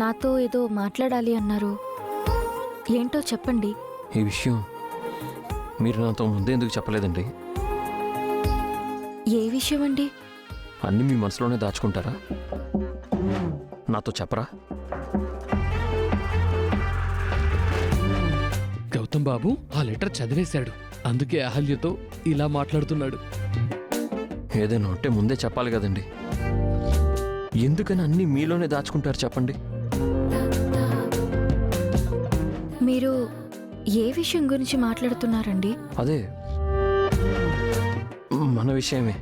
నాతో ఏదో మాట్లాడాలి అన్నారు. ఏంటో చెప్పండి. ఈ విషయం మీరు నాతో ముందే ఎందుకు చెప్పలేదండి? ఏ విషయం అండి? అన్నీ మీ మనసులోనే దాచుకుంటారా? నాతో చెప్పరా? గౌతమ్ బాబు ఆ లెటర్ చదివేశాడు, అందుకే అహల్యతో ఇలా మాట్లాడుతున్నాడు. ఏదైనా ఉంటే ముందే చెప్పాలి కదండి. ఎందుకని అన్నీ మీలోనే దాచుకుంటారు చెప్పండి? మీరు ఏ విషయం గురించి మాట్లాడుతున్నారండి? అదే మన విషయమే.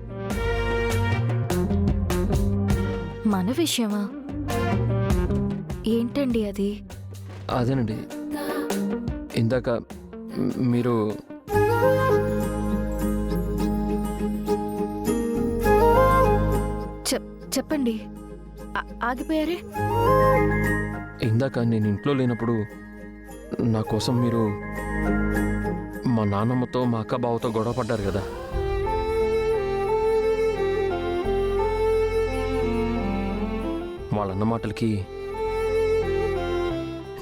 మన విషయమా? ఏంటండి అది? అదేనండి, ఇందాక మీరు చెప్పండి. ఆగిపోయారే? ఇందాక నేను ఇంట్లో లేనప్పుడు నా కోసం మీరు మా నాన్నమ్మతో మా అక్క బావతో గొడవ పడ్డారు కదా. వాళ్ళన్న మాటలకి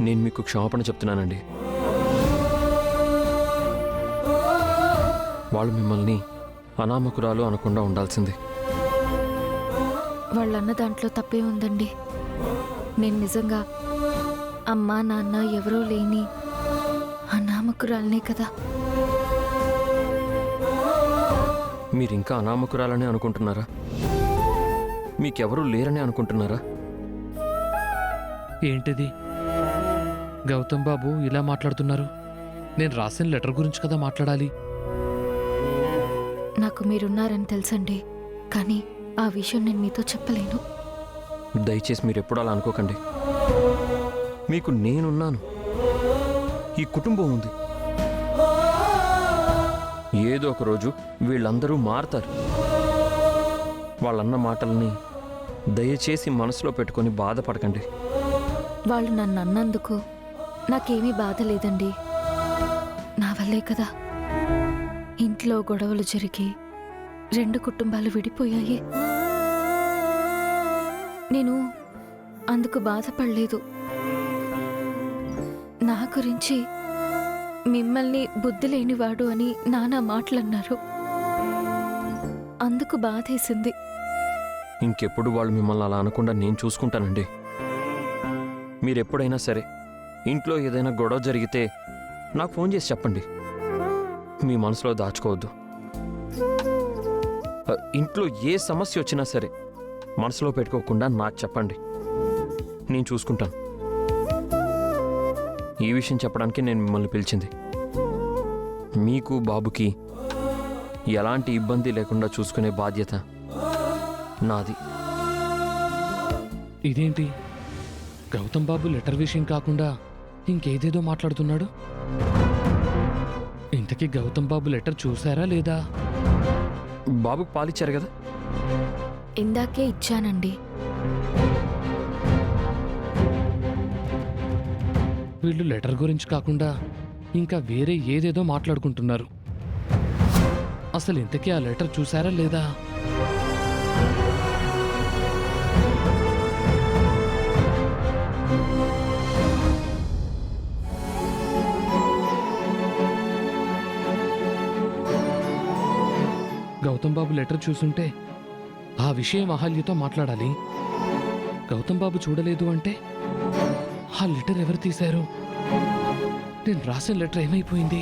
నేను మీకు క్షమాపణ చెప్తున్నానండి. వాళ్ళు మిమ్మల్ని అనామకురాలు అనకుండా ఉండాల్సింది. వాళ్ళన్న దాంట్లో తప్పే ఉందండి. నేను నిజంగా అమ్మా నాన్న ఎవరో లేని అనామకురాలనే కదా. మీరింకా అనామకురాలనే అనుకుంటున్నారా? మీకెవరూ లేరని అనుకుంటున్నారా? ఏంటిది? గౌతమ్ బాబు ఇలా మాట్లాడుతున్నారు. నేను రాసిన లెటర్ గురించి కదా మాట్లాడాలి. నాకు మీరున్నారని తెలుసండి, కానీ ఆ విషయం నేను మీతో చెప్పలేను. దయచేసి మీరు ఎప్పుడు అలా అనుకోకండి. మీకు నేనున్నాను, ఈ కుటుంబం ఉంది. ఏదో ఒక రోజు వీళ్ళందరూ మారతారు. వాళ్ళన్న మాటల్ని దయచేసి మనసులో పెట్టుకొని బాధపడకండి. వాళ్ళు నన్ను అన్నందుకు నాకేమీ బాధ లేదండి. నా వల్లే కదా ఇంట్లో గొడవలు జరిగి 2 కుటుంబాలు విడిపోయాయి. నేను అందుకు బాధపడలేదు. నా గురించి మిమ్మల్ని బుద్ధి లేనివాడు అని నానా మాటలన్నారు. అందుకు బాధేసింది. ఇంకెప్పుడు వాళ్ళు మిమ్మల్ని అలా అనకుండా నేను చూసుకుంటానండి. మీరెప్పుడైనా సరే ఇంట్లో ఏదైనా గొడవ జరిగితే నాకు ఫోన్ చేసి చెప్పండి. మీ మనసులో దాచుకోవద్దు. ఇంట్లో ఏ సమస్య వచ్చినా సరే మనసులో పెట్టుకోకుండా నాకు చెప్పండి, నేను చూసుకుంటాను. ఈ విషయం చెప్పడానికి నేను మిమ్మల్ని పిలిచింది. మీకు బాబుకి ఎలాంటి ఇబ్బంది లేకుండా చూసుకునే బాధ్యత నాది. ఇదేంటి, గౌతమ్ బాబు లెటర్ విషయం కాకుండా ఇంకేదేదో మాట్లాడుతున్నాడు? ఇంతకీ గౌతమ్ బాబు లెటర్ చూసారా లేదా? బాబుకి పాలిచ్చారు కదా? ఇందాకే ఇచ్చానండి. వీళ్ళు లెటర్ గురించి కాకుండా ఇంకా వేరే ఏదేదో మాట్లాడుకుంటున్నారు. అసలు ఇంతకీ ఆ లెటర్ చూసారా లేదా? గౌతమ్ బాబు లెటర్ చూసుంటే ఆ విషయం అహల్యతో మాట్లాడాలి. గౌతమ్ బాబు చూడలేదు అంటే ఆ లెటర్ ఎవరు తీశారు? నేను రాసిన లెటర్ ఏమైపోయింది?